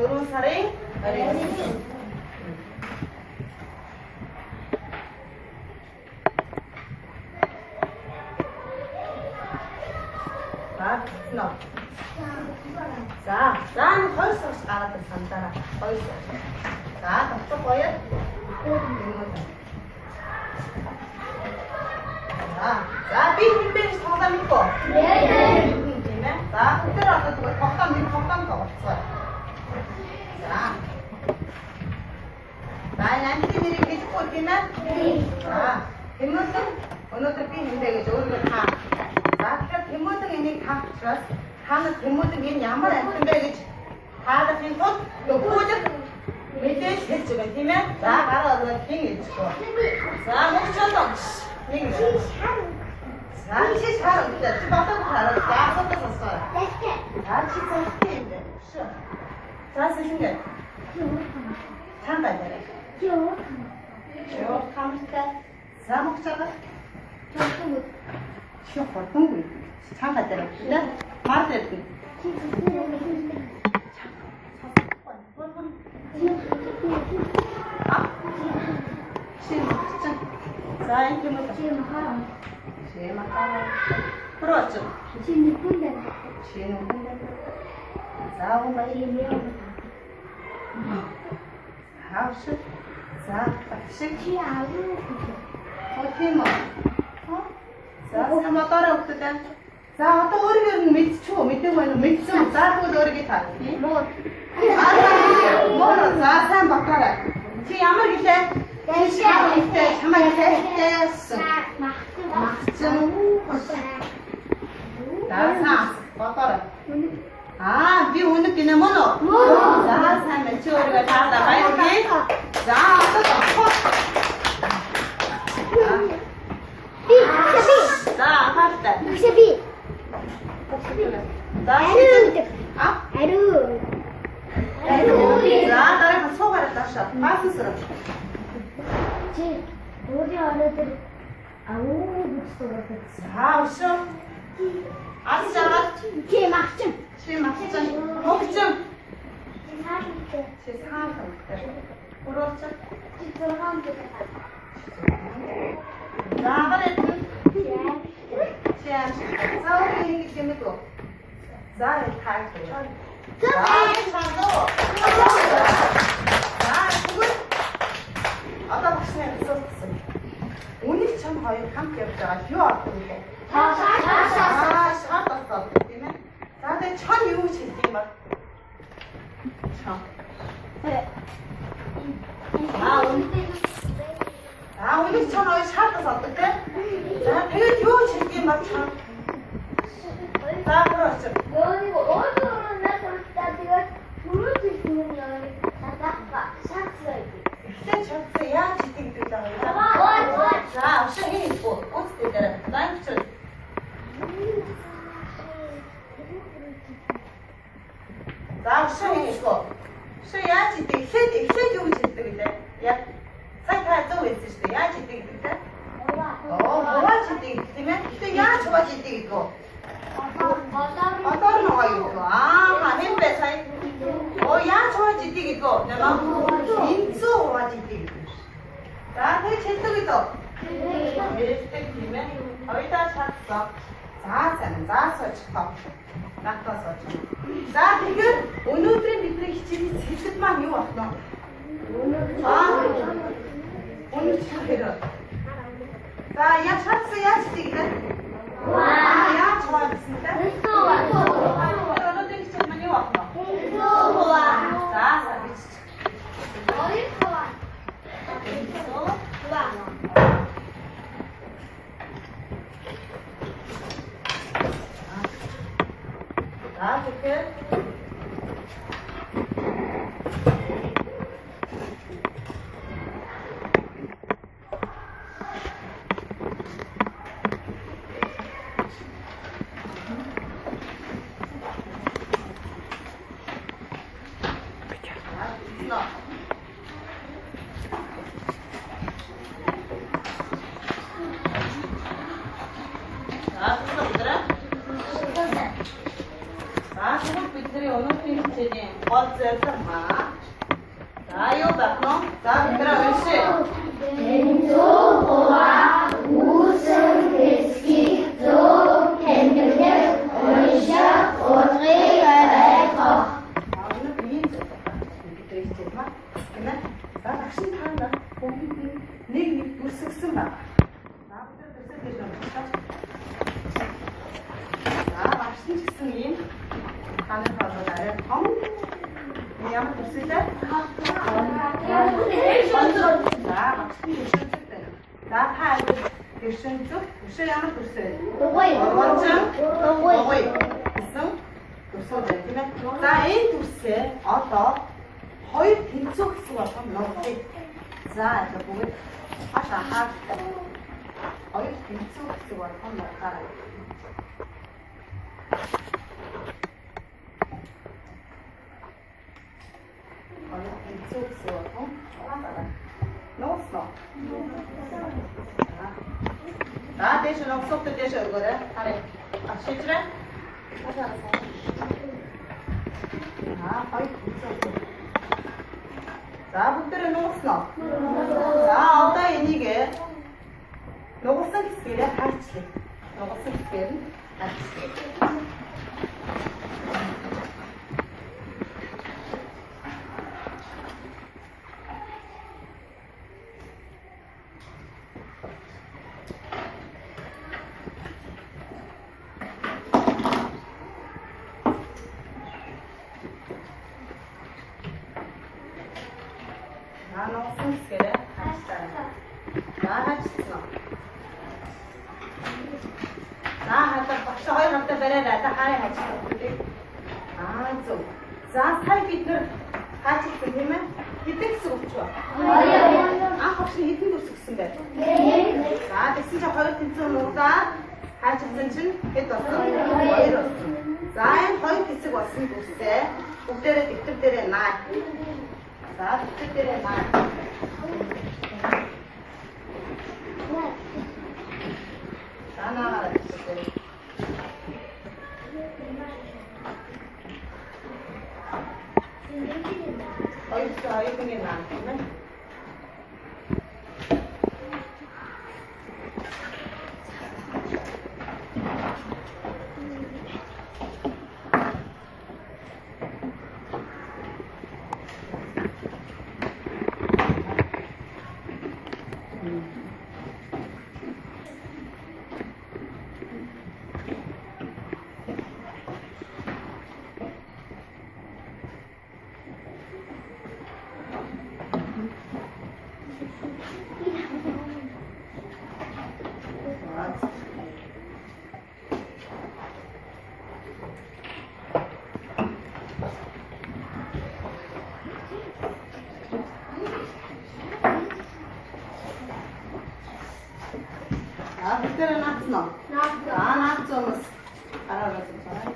4 сарын 29. За энэ хоёр сарч гараад ирсэн дараа. Хоёр сар. За тавцаг гоё. За би хинбэж тоглоомыг гоо. Тийм ээ. За тэр одоо тоглоом тоглоцгоо. За энэ нэрийг хэлэхгүй тийм ээ. За Тэмүүтэн өнөөдөр би хинбэ гэж өөрийгөө таа. За тэгэхээр Тэмүүтэн энийг таахчаас та нар Тэмүүтэн энэ ямар амьтан бэ гэж таадахын тулд өгөөж мэдээж хэлж байгаа тийм ээ. За гараа ороод хин хэлчихв. За мөчөлөө. Нэг. За чи шаар өгдөө. Чи батаг хараад заасаа сонсоо. За чи зөвхөн юм дээ. Шүү. За сэлэнгэ. Чам байна. Ёо камтай. За мөчөлөө. Шүү хурдгүй. Чам байна. Нэ. Маар дээр. За энэ юм уу? Чимахаа. Прочо. Чиникунда. За он баяр. Хавш. За багшиг. Чи аавуу. Окей мо. За мотороо өгдөг. За одоо өөрөөр нь мэдчихв үү? Мэдээгүй байна уу? Мэдсэн. За тэгвэл өөрийгөө таа. Муу. Муу. За сайн батараа. Чи ямар гэлээ? Дэшээ чамаа хэлээсэн. Махсан. Дасаа батараа. Би өнөг гинэ мөн үү? За сайн мэн чи өөрийгөө таалаа баярлалаа. За одоо тохоо. За хаатай. Бишби. За Ару. За дараа суугаар таашаа. Маасраа. Чи өөрийн ороод аавуу бүсдээ. За өшөө. Асаа Чи махчин. Хогцсон. Хаалт. Чи хаалт. Урууч. Чи зургаан дээр. За гараад. Чаа. За окей гэмэд гоо. За таач. За чандоо. За тэгвэл одоо багшны асуусан. Үнийг чам хоёр хамт явж байгаа юу аахгүй вэ? Шаад болоод тийм ээ. За тэгээ чам юу ч хэлдэг юм бол. Чам. Үнийг чам хоёр шаад болоод тийм. За тэгээд юу ч хэлдэг юм бол чам. За прооч. Эхлээд чамтай яаж итгэдэг вэ? За өшөө хийхгүй. Үстэй дээр. Лайнч. За өшөө хийхгүй. Өшөө яаж итгэх? Эхлээд юу гэж хэлдэг вэ? Яг цай та зөв хэлсэн шүү дээ. Яаж итгэдэг вэ? Хувааж итгэдэг тийм ээ. Гэтэ яаж хувааж итгэдэг вэ? Одоор нөгөө юу? Хэн бэ цай? Яаж хувааж итгэдэг вэ? Инцүү хувааж итгэдэг. За тэг хэлдэг үү? Хэлдэг тийм ээ. Хоёрдаа шатсан. За сайн. За суучихлаа. Натаа сууч. За тэгэхээр өнөөдрийн бидний хичээлийн цэцэд маань юу болох вэ? Өнөөдөр. За яаж шатсан яаж итгэдэг? Яаж хуваажсан те? Өнөөдрийн хичээл маань юу болох вэ? За сабич. Тэгэхээр 들이 어느 팀이지? 어쨌든 자, 이거 봐. 자, 얘들아, 옳지? 왼쪽과 우승 비스킷도 캔들 올셔 오리가래커 Ağzını büyüyünce bir değiştirme. Hemen daha bak şimdi hala komple ne gibi sıksın bak. Daha bu da dursa geçiyorum. Daha bak şimdi çıksın yiyin. Kanı fazla da. Tam ne yapıp dursa daha bak şimdi geçiyorum çıktı. Daha kaldı. Geçiyorum çok. Bir şey yapıp dursa. Oy. Kızım. Dursa değil mi? Daha en dursa ata. Хоёр тэнцүү гэсэн болгоом ногдъя. За одоо бүгд хаш ахаад хоёр тэнцүү гэсэн болгоом ногдаарай. Хоёр тэнцүү гэсэн болгоом ногдаарай. Ногсноо. За дэш ногсоод дэш өгөөрэй. Харъя. Ашиглаа. Хоёр тэнцүү. За бүгдээ нууснаа. За одоо энийг нугасан хэсгээрээ хайчлаа. Нугасан хэсгээр нь хайчлаа. Нугасан хэсгээрээ хайчлаа. За хайчлаа. За хатар багш хоёр хавтаа бариараа та хараа хайчлаа. Зөв. За сая бид нэр хайчлсан тийм ээ. Хэдэн хэсэг өгч ба? Анх багш хэдэн дүрс өгсөн бэ? За тэгсэн чинь хоёр тэнцүү нуудаа хайчлсан чинь хэд болсон? Хоёр болсон. За энэ хоёр хэсэг болсон дүрсээ бүгдээрээ дэвтэр дээрээ наа. За дэвтэр дээрээ наа. За наагаа дэвтэр. Хоёрын наа тийм ээ. За бүгдээ наацнаа. За наацсан. Араагаа цаа.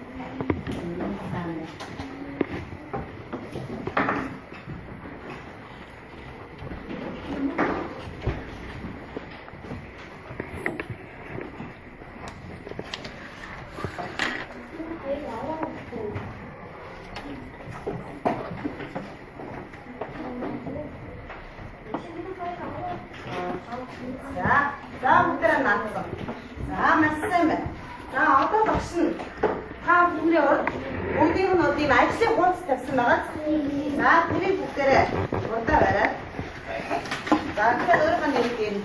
За бүгдээ наацсан. За массан байна. За одоо багш нь та бүхний бүгдийн нь одын ажлын хуудас тавьсан байгаа. За тэрийг бүгдээрээ удаа бариад. За тэгэхээр өөрийнхөө нэрийг ийн.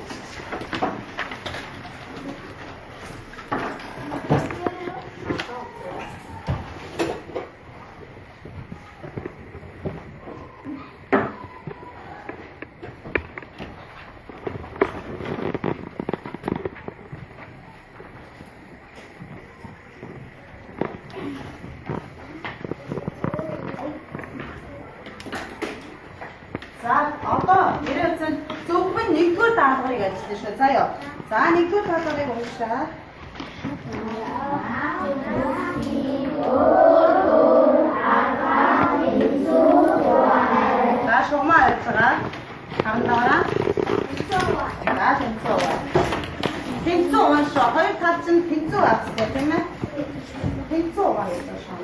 За одоо ирээдүйн зөвхөн нэгдүгээр даалгаврыг ажиллана шүү. Заяа. За нэгдүгээр даалгаврыг уншаа. За шугамаа ажиллагаа. Хамтаараа. За тэнцүү. Тэнцүү уншаа. Хоёр тал чинь тэнцүү авчихсан тийм ээ. Тэнцүү байгаа юм шаа.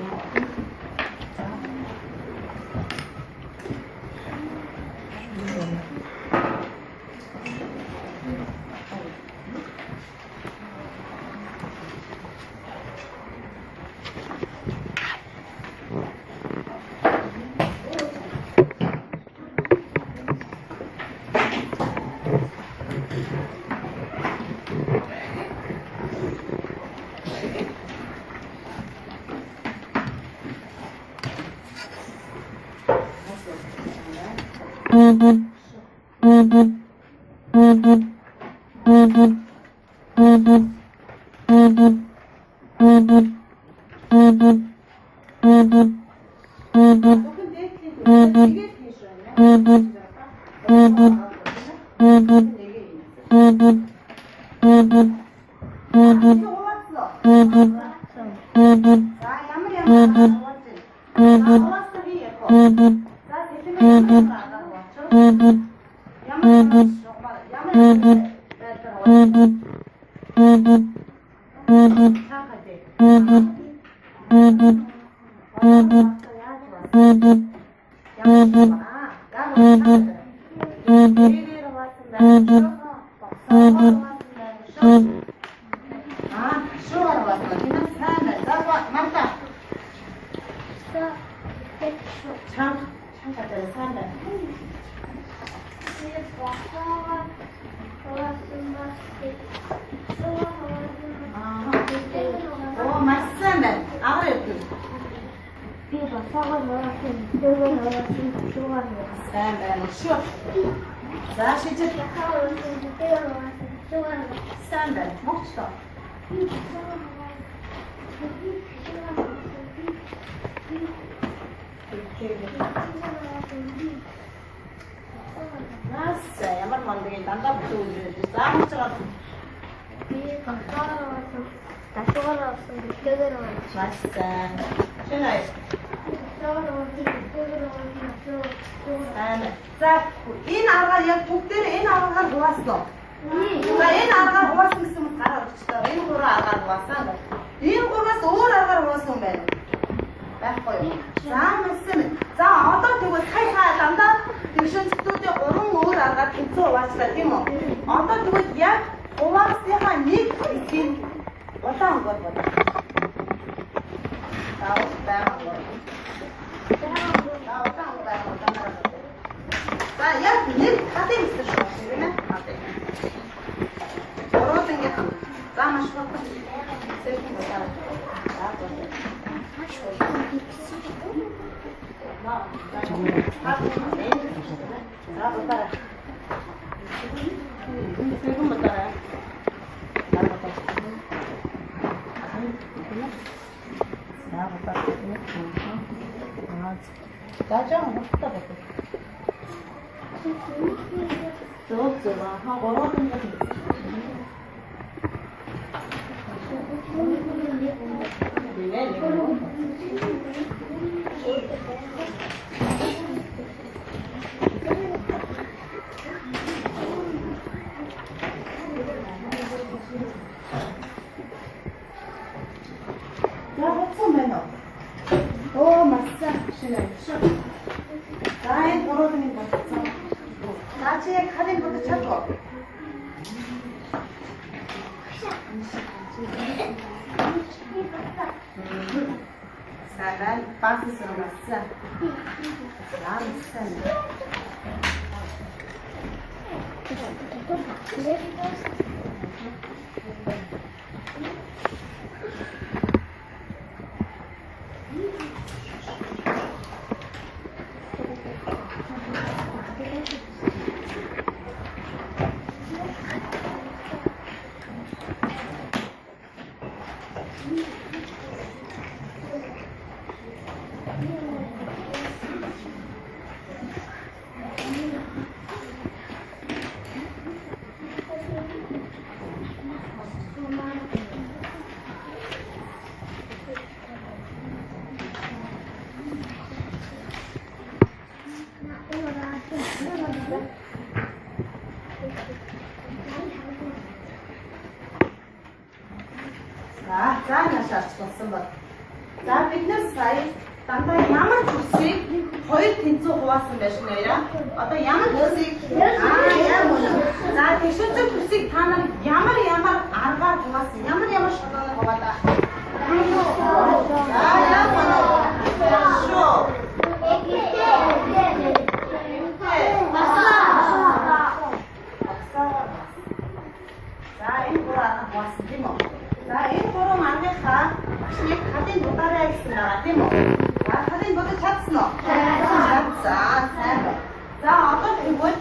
За одоо тэгвэл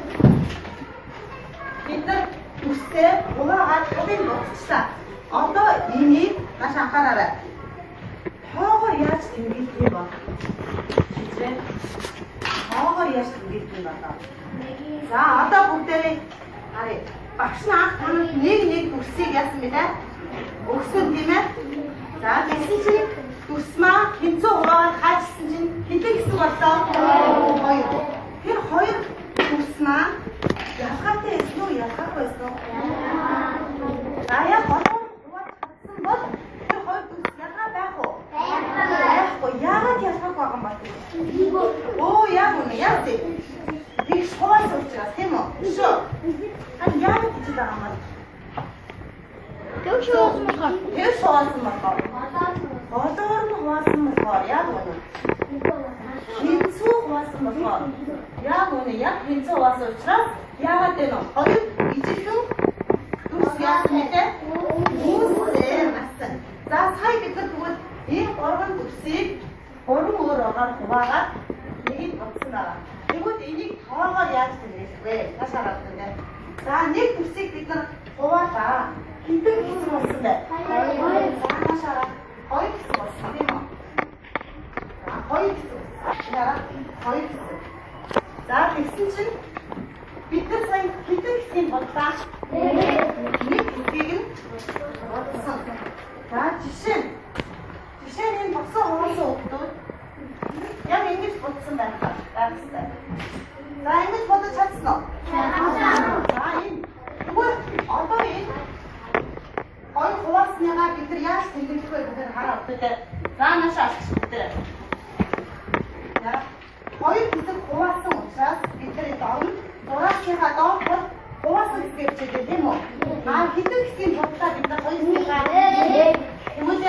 бид нар үстэй хуваагаад тавыг болчихлаа. Одоо энийг маш анхаараарай. Тоогоор яаж тэмдэглэх юм бэ? Тоогоор яаж тэмдэглэх юм бэ? За одоо бүгдээрээ харъя. Багш нь анх танад нэг үсийг яасан бэ те? Өгсөн тийм ээ? За тэгсэн чинь тусмаа хинцүү хуваагаад хаажсан чинь хэдэн хэсэг боллоо? 2. Тэр 2 тусмаа ялгаатай байсан уу? Ялгаагүй байсан уу? За яа болов хуваад чадсан бол тэр 2 тус ялгаа байх уу? Байхгүй. Яагаад ялгаагүй байгаа юм бэ? Оо яа гэнэ яа тий? Тэгш хуваасан учраас тийм үү? Шүү. Ань яагаад гэж байгаа юм бэ? Тэгш хуваасан болохоор. Болоор нь хуваасан болохоор яа гэнэ? Хинцүү хуваасан болохоор. Яа гэнэ яг хинцүү хуваасан учраас яагаад вэ? Хоёр ижилхэн тус яасан бэ? Үүсээ масан. За сая бид нар тэгвэл энэ 3 тусыг 3 өөр огаар хуваагаад нэгийг бодсон байгаа. Тэгвэл энийг тоогоор яаж тэмдэглэх вэ? Маш хараад байна. За нэг тусыг бид нар хуваалаа. Хэдэн хэсэг болсон бэ? 2. Маш хараад 2 хэсэг болсон тийм үү? За 2 хэсэг. Яа 2 хэсэг. За тэгсэн чинь бид нар сая хэдэн хэсгийг бодлаа? Нэг хэсгийг нь бодсон. За жишээ нь энэ босон хоосон хүмүүс яг ингэж бодсон байх хэрэгтэй. За ингэж бодож чадсан уу? За энэ тэгвэл одоо энэ хоёр хувааснаа бид нар яаж тэмдэглэх вэ гэхээр хараа өдөө. За наашаа өдөө. Яа хоёр хэсэг хуваасан учраас бид нар энэ зураасныхаа доор хуваасан хэсгийг чиглэв тийм үү? Хэдэн хэсгийг бодлоо бид нар хоёр хэсгийг Тэгвэл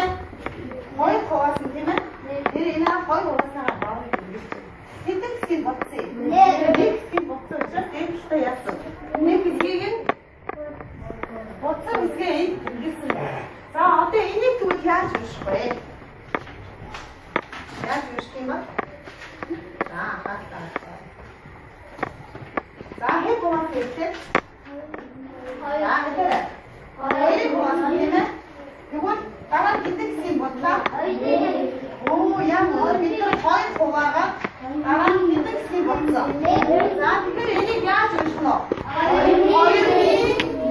хоёр хуваасан тийм ээ? Тэр энэ хоёр хувааснаа баавыг ингэж. Хэдэн хэсгийг бодсон юм? Нэг хэсгийг бодсон учраас дээдлээ яасан. Нэг хэсгийг нь бодсон хэсгээ ингэсэн. За одоо энийг тэгвэл яаж үүсгэх вэ? Яаж үүсгэх юм бэ? За хатаа. За хэд хуваасан вэ? За хэдэ? Хоёр хуваасан тийм ээ? Тэгвэл дараа хэдэн хэсгийг бодлоо? Оо яа бид нар хоёр хуваагаад дараа хэдэн хэсгийг бодсон? За тэгэхээр энийг яаж үүсгэх вэ?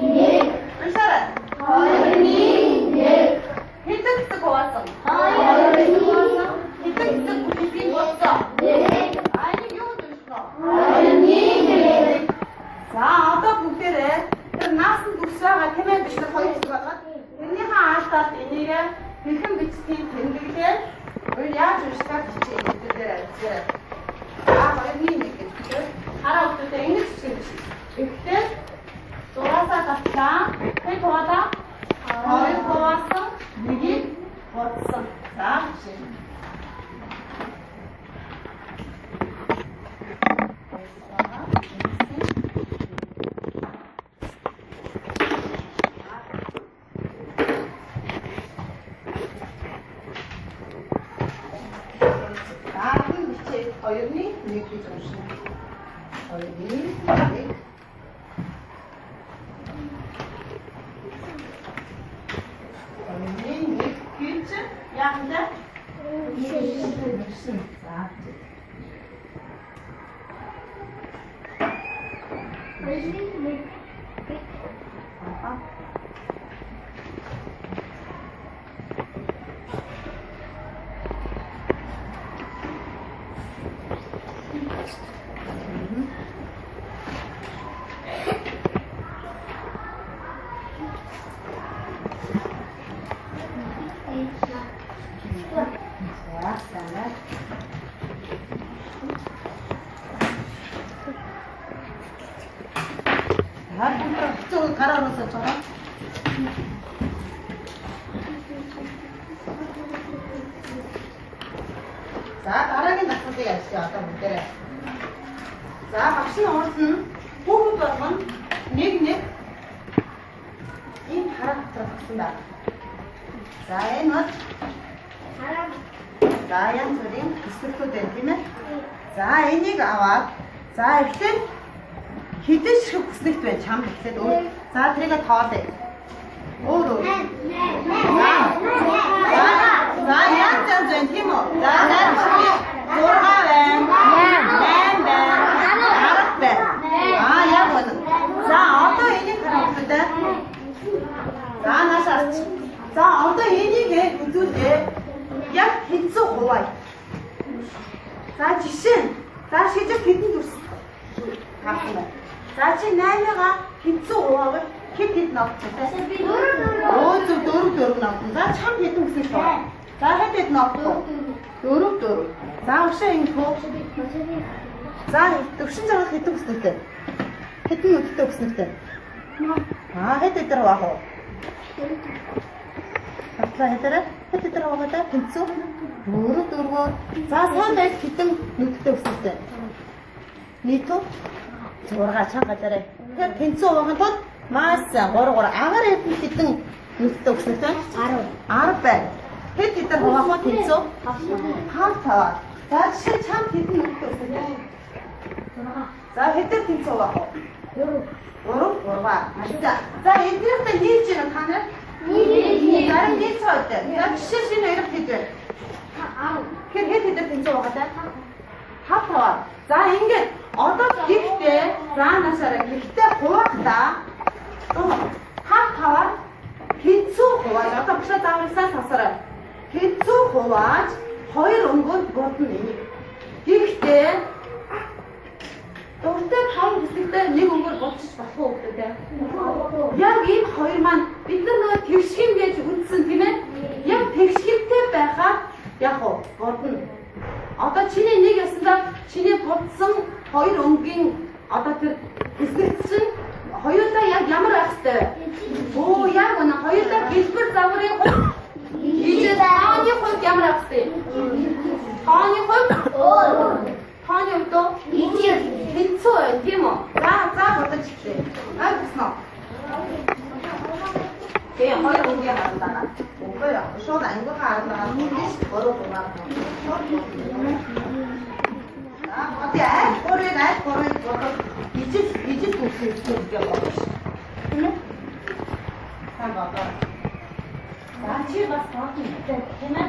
2-1. Ашаарай. 2-1. Хэдэн хэсэг хуваасан? 2-1. Хэдэн хэсгийг бодсон? 1. Энийг юу үүсгэх вэ? 2-1. За одоо бүгдээрээ тэр наасан төгс байгаа тийм ээ бид нар хоёр хэсэг болоод тэрнийхээ аалтаад энийг хэрхэн бичсгийг тэмдэглээ. Өөр яаж үүсгэх гэж хэлдэг дээр. За 2-1 гэж хараа өгдөө ингэж бичиж. Ихтэй зураасаа татлаа. Хэд хуваалаа? 2 хуваасан, 1-ийг бодсон. За бичиж. Хоёрны нэг гэж уншина. Хоёрны нэг. Хоёрны нэг гэж яанда? Нэгсэн. За. Хоёрны нэг. 이쪽으로 갈아놓으세요, 저랑. 자, 다르게 낚아줘야 하시죠, 아까 문제를. 자, 박씨는 어르신, 호흡법은 닉닉, 이 바람 들어갔습니다. 자, 얘는 자, 양소린, 비스트 된 팀에 자, 애니가 와. За эхлээд хэдэн шиг хүснэгт байна чам эхлээд өөр. За тэрийг тоолъё. Өөр. За яа зэн тийм үү? За 6 байна. 8 байна. 10 байна. Яг байна. За одоо энийг харагдаа. За насаач. За одоо энийг үзүүлээ. Яг хэцүү хувай. За жишээ. За шийдэл хэдэн төрс. Таахгүй. За чи 8-ага хэцүү хувайг хэд ногцтой. Өө зөв 4 ногцсон. За чам хэдэн хүсэж байна. За хэд ногцсон. 4. За ушаа ингэв. За төвшин цагаат хэдэн хүснэтэй. Хэдэн өдөртэй хүснэтэй. Хэд өдөр баг уу? Батлаа хэд өдөр багтаа тэнцүү. 4. За сайн байл хэдэн өдөртэй хүснэтэй. Нийтөө 6 чанга зараа. Тэр тэнцүү багын тул маас 3 агаар хэдэн өдөртэй хүснэтэй. 10 байна. Хэд өдөр хаваа тэнцүү? 5. За жишээ чам хэдэн өдөртэй хүснэтэй. За хэдэн тэнцүү баг уу? 3. За эндээс хийж гэнэ та нар? Зарим хийж цаатай. За жишээ шинэ ярих хийж байна. Хэд тэнцүү багтаа? 5. За ингээд одоо гэхдээ за насаараа гэхдээ хувахдаа 5 тэнцүү хувааж одоо бушаа зааварсаа сасараа. Тэнцүү хувааж 2 өнгөнд бодно энийг. Гэхдээ дуртай 5 хэсэгтэй нэг өнгөөр бодчих болох уу гэдэг. Яг энэ хоёр маань бид нөгөө тэгшгэн гэж үздсэн тийм ээ. Яг тэгшгэнтэй байхад яг уу бодно. Одоо чиний нэг ясандаа чиний бодсон 2 өнгийн одоо тэр хэсэгт чинь хоёулаа яг ямар байх вэ? Оо яг үнэ хоёулаа гэлбэр загварын хувь ийж тааны хувьд ямар байх вэ? Тааны хувьд Тааны хувьд тэнцүү байна тийм үү? За бодож ирээ. Гисноо. Тэгээ хоёр өнгийн харагдана. Үгүй яа. Шууд англи харагдана. Биш бороо байна. Бороо бороо ижил төгсөж байгаа. Тийм ээ? Сайн бодоо. За чи бас таах юм тийм ээ?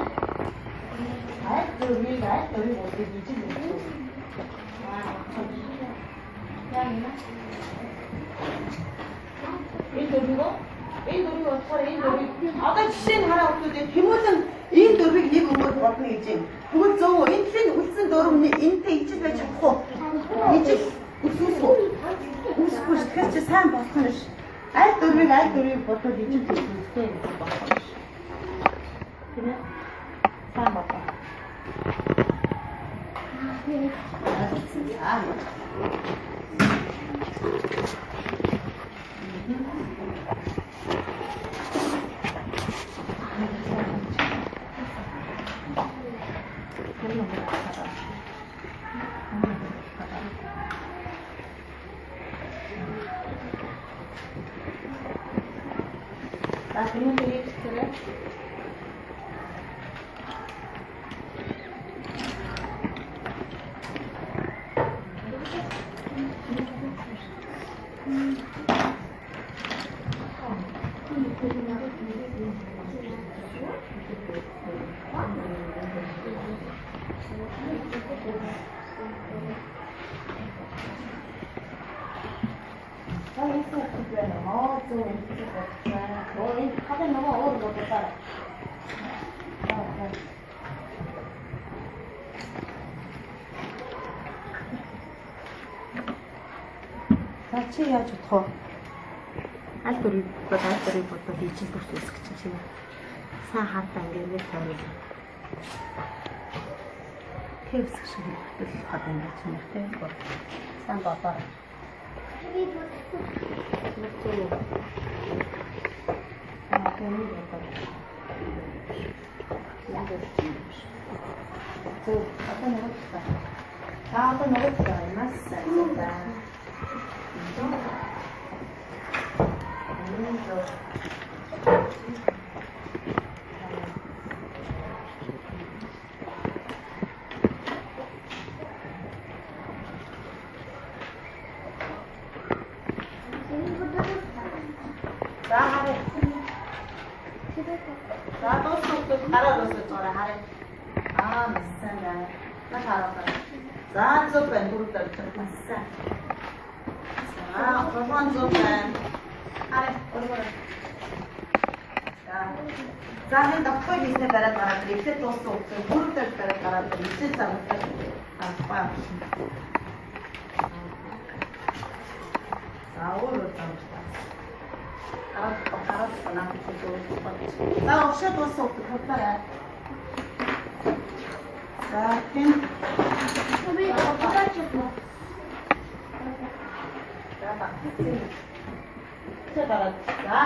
Дөрвийг бодож ижил төгсөж. Энэ дөрвийг болохоор энэ дөрвийг одоо жишээ нь хараа өгдөө Тэмүүлэн энэ дөрвийг нэг өнгөөр бодно гэж юм. Тэгвэл зөв үү? Энэ чинь үлдсэн дөрв энэтэй ижил байж чадах уу? Ижил үсвэсгүй. Үсгүй ш. Тэгэхээр чи сайн болох нь ш. Аль дөрвийг бодоод ижил үстэй гэж болох нь ш. Тийм ээ? Сайн бодлоо. Чи яаж бодох вэ? Аль дөрвийг бодоод ижил төгс үсгэж чинь сайн хартаа ингээд тавьж. Тэвс шиг хөтөл хад ингээд чимэртэй бод. Сайн бодоо. 자, 또 쏙쏙 갈아줬어, 저라, 하래. 아, 맛있다. 나 갈아봐. 자, 쏙뺀 부르다, 좀 맛있어. 자, 그만 쏙뺀. 하래, 어디 보라. 자, hendak kau di sini pada para tripsi tosok, buruk pada para tripsi sama apa? Tahu loh tahu. Kalau pernah itu tahu siapa tosok tu apa? Sakin. Tapi apa coba? Siapa? Siapa?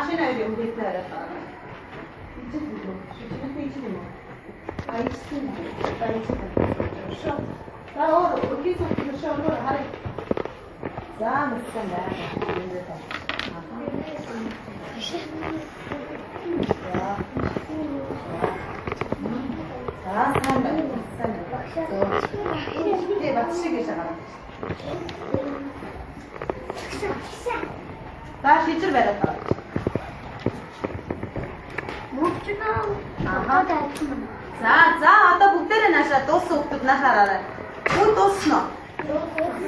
Siapa yang udah ada para? 다시 출발했다. 자, 아까 북대를 나셔 또스 나셔라. 또 또스노.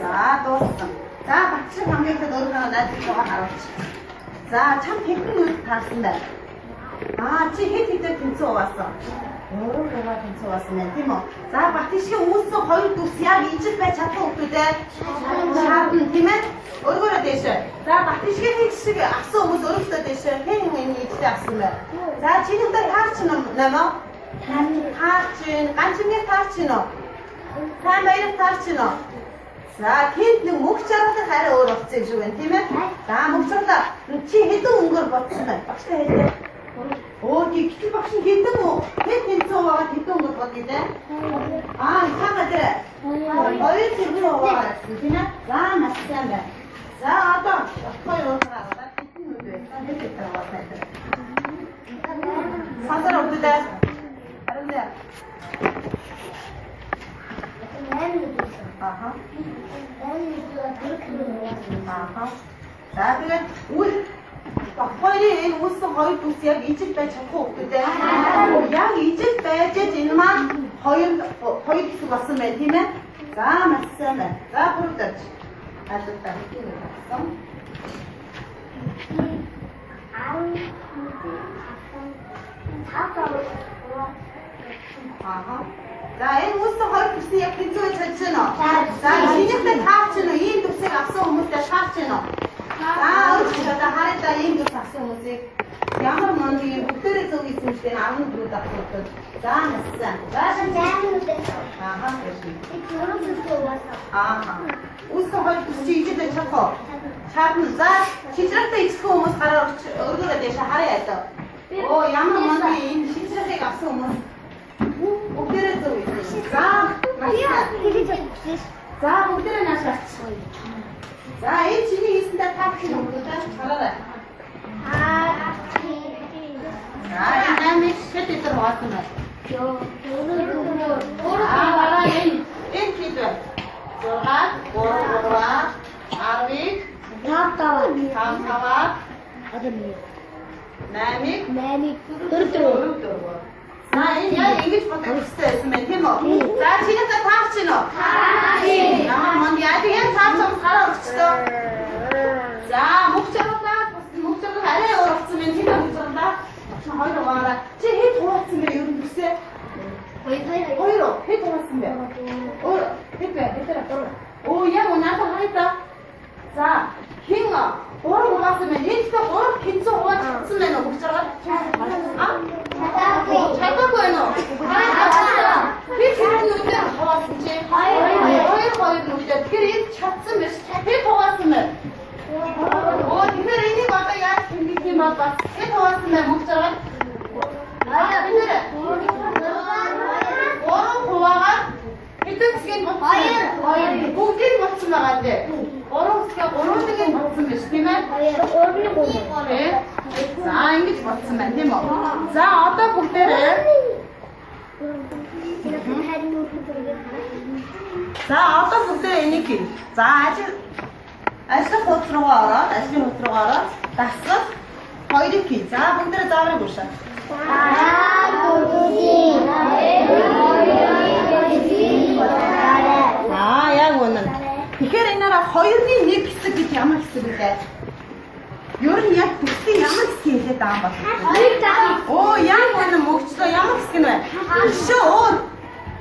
자, 또스. 자, 같이 방역해 놓으면 나 지금 알았지. 자, 참 백분 다 쓴다. 아, 지 해티들 근처 왔어. 여러 개가 근처 왔으면 팀어. 자, 바티시 옷서 거의 또 시야기 이집 배 잡고 없을때. 잡은 팀에 얼굴에 대셔. 자, 바티시게 해티시게 앞서 옷 어렵다 대셔. 해행행이 이집 앞서면. 자, 지금도 타치는 넘어. 타치, 간증에 타치노. 사매일 타치노. 자, 걔는 목적으로 가려 어렵지 주변 팀에. 자, 목적다. 치 해도 온 걸 봤으면 박스 해도. 이 키티 박스 해도 뭐. 해 괜찮아. 해도 온걸 봤는데. 아, 이상하더래. 어이 집으로 와. 그냥 자, 맛있다며. 자, 아빠. 거기 오더라. 나 키티는 왜? 이렇게 들어왔다 했더라. 사설 어디다? 다른데. 아하. 아하. 자, 그래. 옷. 거의 옷서 거의 도시약 이집 배 잡고 없는데. 약 이집 배 제지만 거의 수가 쓰면 되면. 자, 맞으면. 자, 그렇다지. 아셨다. 느낌을 봤어? 아하. 자, 이 옷서 거의 도시약 근처에 쳤지너. 자, 이집 배 탔지너. 이 도시약 앞서 오면 때 탔지너. 자, 어찌가 하랬다 인도 샀어 뭐지? 양을 먼저 목들에 저기 있을 때는 아무 그릇 없었거든. 자, 됐어. 자, 아하, 그렇지. 아하. 웃어 가지고 이제 잡고. 잡은 자, 시절때 익숙 오면 살아 얼굴에 대셔 하래야 또. 양을 먼저 시절때 갔어 오면 목들에 저기 있어. 자, 자, 목들에 나서. 자, 이 집이 있으니까 탑치는 거다. 잘하라. 자, 이 다음에 셔츠 들어왔으면. 봐라, 이 피들. 조핫, 보로보로와, 아르빅, 감사와, 나믹, 뚜루뚜루. 자, 이게 있으면 힘어. 자, 지금부터 탑치노. 야, 뭔지 아직은 탑좀 살아오시죠. 자, 목적으로 가래 어렵으면 힘어 목적다. 허이로 와라. 해 돌았으면 여기 글쎄. 허이로 해 돌았으면. 해더라 떨어. 야, 뭐 나도 하겠다. 자, 힘어. 오르고 갔으면 얘가 뭘 긴장 왔으면 목적으로. 잘 갖고 해놓어. 잘했다. 그 기분 누구들 더 왔지? 거의 누구들. 그래, 찼으면, 더 왔으면. 니들 이니 맞다, 야, 생기기 맞다. 더 왔으면 목적으로. 니들은. 오른 고와가 일단 지금 멋지면. 공진 멋지면 안 돼. 오른 지금 멋지면 시키면. 그래. 자, 이게 멋지면 힘어. 자, 어떤 곡들을? 자, 어떤 곡들을 이니키? 자, 아직 못 들어가라. 다시 못 들어가라. 다섯. 더 이렇게. 자, 곡들을 짜버려 보자. Яг үнэн. Тэгэхээр энэ нараа хоёрын нэг хэсэг гэж ямар хэсэг вэ? Ер нь яг бүсгийн ямар хэсэг хэлээд байгаа юм бол? Оо, яг үнэн мөгчлөө ямар хэсэг нь вэ? Өшөө өөр.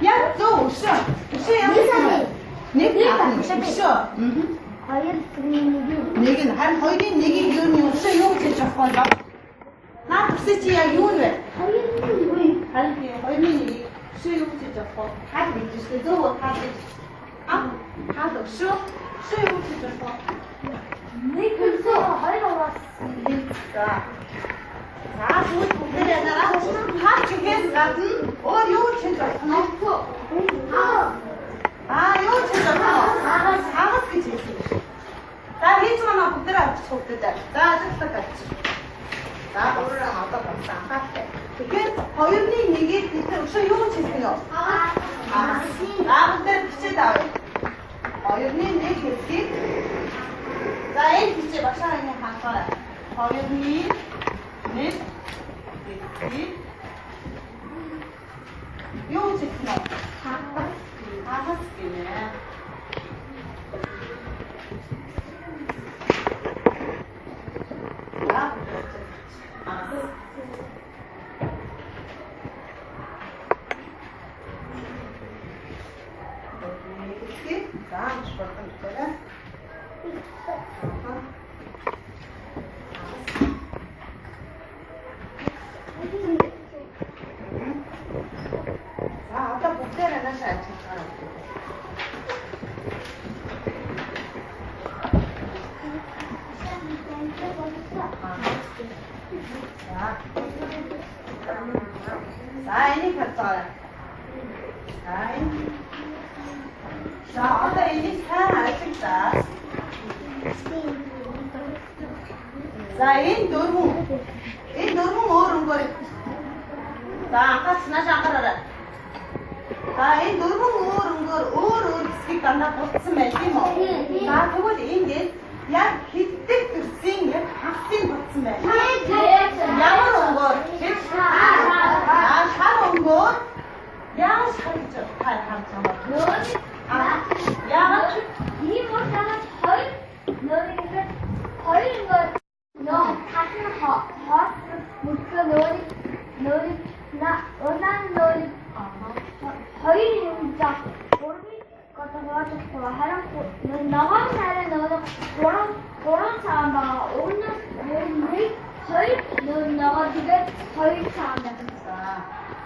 Яг зөв өшөө. Өшөө ямар хэсэг нь вэ? Нэг өшөө. Нэг нь харин хоёрын нэгийг ер нь өшөө юу гэж авах вэ? Наад өсөө чи яг юу вэ? Харин хоёрын нэгийг өшөө юу гэж авах вэ? Хаад бичсэн зөв хаад бич. Хаад өшөө юу гэж авах вэ? Нэг өсөө хоёр аваад. За тэгвэл бүгдээ нараа хаач ихэд гадна өөр юу ч хийж болно. Юу ч хийж болно. Хагас гэж хэлсэн. За хийж манай бүгдээ авчих бүгдээ. За ажиллах гэж. За өөрөө одоо болсон анхаартай. Тэгэхээр хоёрны нэгийг бид өшөө юу гэж хэлсэн юм? Хагас. Бүгдээ бичээд авъя. Хоёрны нэг хэсгийг. За энэ бичээ башаа энэ хангаарай. Хоёрны нэг хэсгийг юу гэж хэлсэн бэ? Хагас гинэ. За энийг харцгаа. За одоо энийг сайн ажиглаа. За энэ дөрвөн өөр өнгөөр. За анхаас нааш анхаараа. За энэ дөрвөн өөр өнгөөр өөр хэсгийг дандаа булцсан байх тийм үү? За тэгвэл эндээ яг хэддэг төрсөн яг хагсын булцсан байна. Ямар өнгөөр? Шар өнгөөр. Яа шар гэж харж байгаа юм. Яагаад ийм уусаа хоёр нөрөөр нөө хатна хот мөчөө нөр на онан нөр хоёр юм за гурван готогоож харин ногоон нараа нөр гурван цаан байгаа өмнөс нэг хоёр нөр ногоо тэгээд хоёр цаан байна.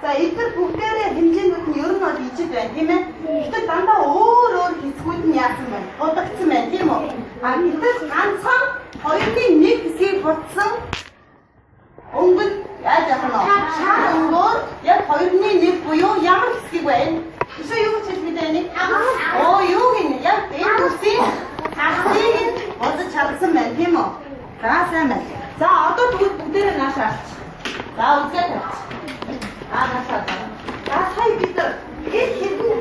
За эдгээр бүгдээрээ хэмжээнүүд нь ер нь бол ижил байна тийм ээ. Гэтэл дандаа өөр хэсгүүд нь яасан байна? Будагдсан байна тийм үү? Гэтэл ганцхан хоёрны нэг хэсгийг бодсон өнгөнд яаж яах нь вэ? Шар өнгөөр яг хоёрны нэг буюу ямар хэсгийг байна? Өшөө юу гэж хэлмэдэ нэг? Оо юу гинэ? Яг энэ үсгийн хагасыг нь бодож чадсан байна тийм үү? За сайн байна. За одоо тэгвэл бүгдээрээ нааш авч. За үзээд авч. Наашаа. За сая бид энэ хэдэн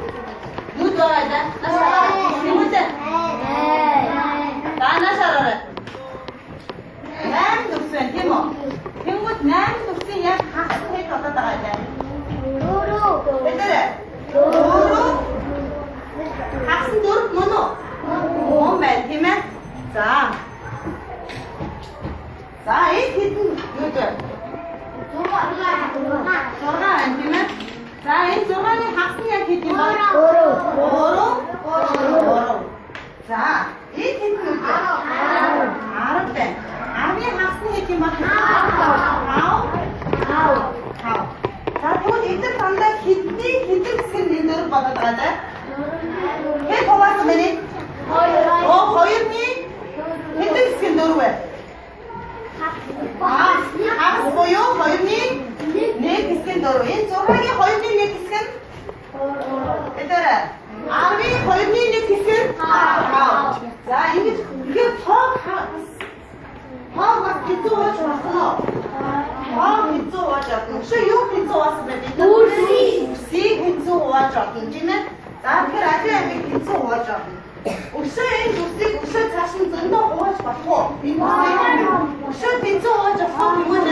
нүд байгаа наашаа. Хүмүүстээ. Наашаа. 8 төгсөн тийм үү? Тэнгүүд 8 төгсөн яг хагас хэд болоод байгаа юм? 4. Эдгээр 4. Хагас 4 мөн үү? Мөн байна тийм ээ? За энэ хэдэн нүд вэ? 6 байна тийм ээ? За энэ 6-ны хагас нь яг хэд юм бэ? 3. За энэ хэдэн нүд вэ? 10 байна. 10-ны хагас нь хэд юм бэ? 5. За тэгвэл эдгээр дандаа хэдэн хэсэг энэ дөр болоод байгаа даа? Хэд хуваасан бэ? 2-ны хэдэн хэсэг дөр вэ? Хагас буюу 2-ны 1 хэсэг дөр. Энэ 6-ны 2-ны 1 хэсэг нь эдгээр 10-ны 2-ны 1 хэсэг нь 5. За ингэж ихээр тоог бас хэцүү болж байна. Тоог хэцүү болж байна. Өшөө юу хэцүү болсон бэ? Үсийг хэцүү болж байна тийм ээ? За тэгэхээр ажил амиг хэцүү болж байна. Өшөө энэ үсийг цааш нь зөндөө хувааж болох уу? Энэ үсийг өшөө хэцүү болж болох юм уу?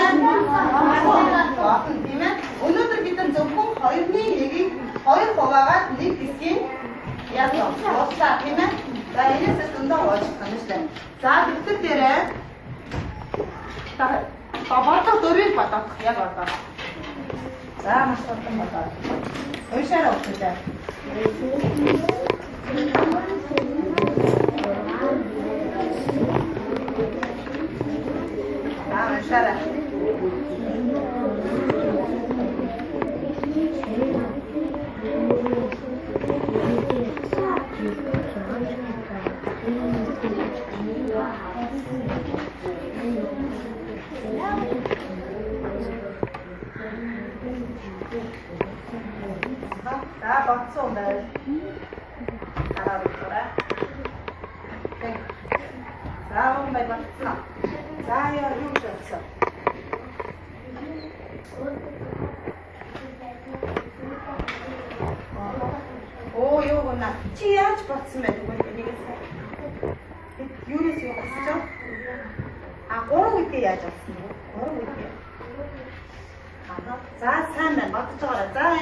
Яг одоо. За маш хурдан болоо. Уушаараа өгчтэй. Уушаараа. 자, 박수 오늘. 알아보더라. 자, 오늘 박수. 자, 야, 여기 없어. 오, 요거 나 치아치 박수면 누구 되겠어? 유리수 없죠? 아, 오르고 있대야죠. 오르고 있대. 자, 사면 맞춰 줘라. 자,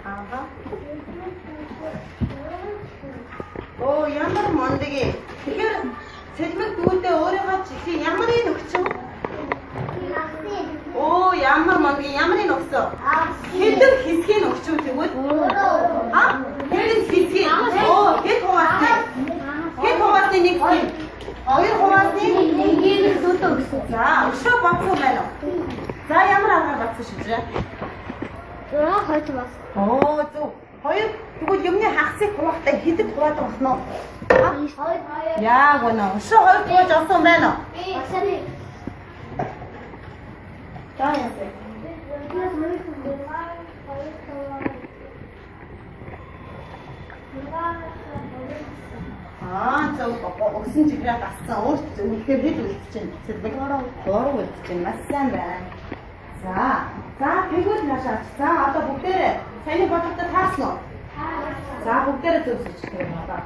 아하. 오, ямар мондөг. Тэгэхээр сэлмэг дүүтэй өөрийнхөө чиглэл ямарыг өгчөө? Оо, ямар мондөг, ямарыг өгсөө? Хэдэн хэсгийг өгчөө тэгвэл? Хэдэн хэсгийг? Оо, хэд хуваасны? Хэд хуваасны нэг хэсэг? Хоёр хуваасны нэгийг дүүтэй өгсөн. За, өшөө багцсан байна уу? За, ямар аргаар багцсан шүжрээ? Хойд бас. Оо, зөв. Хоёр тэгвэл юмны хагасыг хуваахтай хэдэг хуваад байна уу? Яг үнэ. Өшөө хоёр хувааж авсан байна уу? За, яасан. зөв өгсөн чиглэлээ гассан. Өөртөө үнэхээр хэд үлдчихэв. Сэлбэг дөрөв үлдчихэв. Маш сайн байна. За, тэгвэл наашаа. За, одоо бүгдээрээ саяны бодлоготой таасан уу? За, бүгдээрээ зөвсөж байна.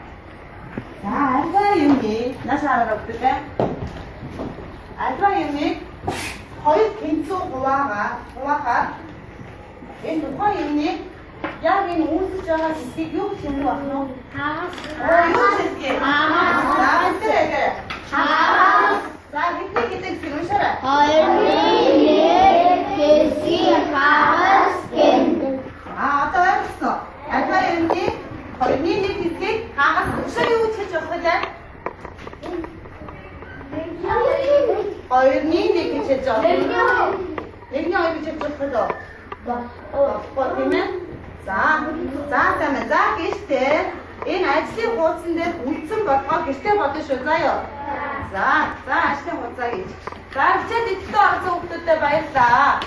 За, альва юмний наашаараа бүгдээ. Альва юмний хоёр тэнцүү хуваахаар энэ тухайн юмний яг энэ үүсэж байгаа хэсгийг юу гэж юм бэ? Хагас. Юу гэдэг? Хагас. Хагас. За, хэдий сэрүүшээрээ. Хоёрны нэг хэсгийг хагас гэнэ. Одоо ойлгосноо. Альва юмний хоёрны нэг хэсгийг хагас. Өшөө юу гэж явах вэ? Хоёрны нэг гэж хэлж байгаа. Нэгний хоёр гэж хэлж байгаа. Бат тийм ээ. За гişтэй энэ ажлын хуудсан дээр үлдсэн болгоо гişтэй бодно шүү заяа. За ажлын хуудсаа гэж. За хичээл идэвхтэй орсон хүмүүстэй баярлаа.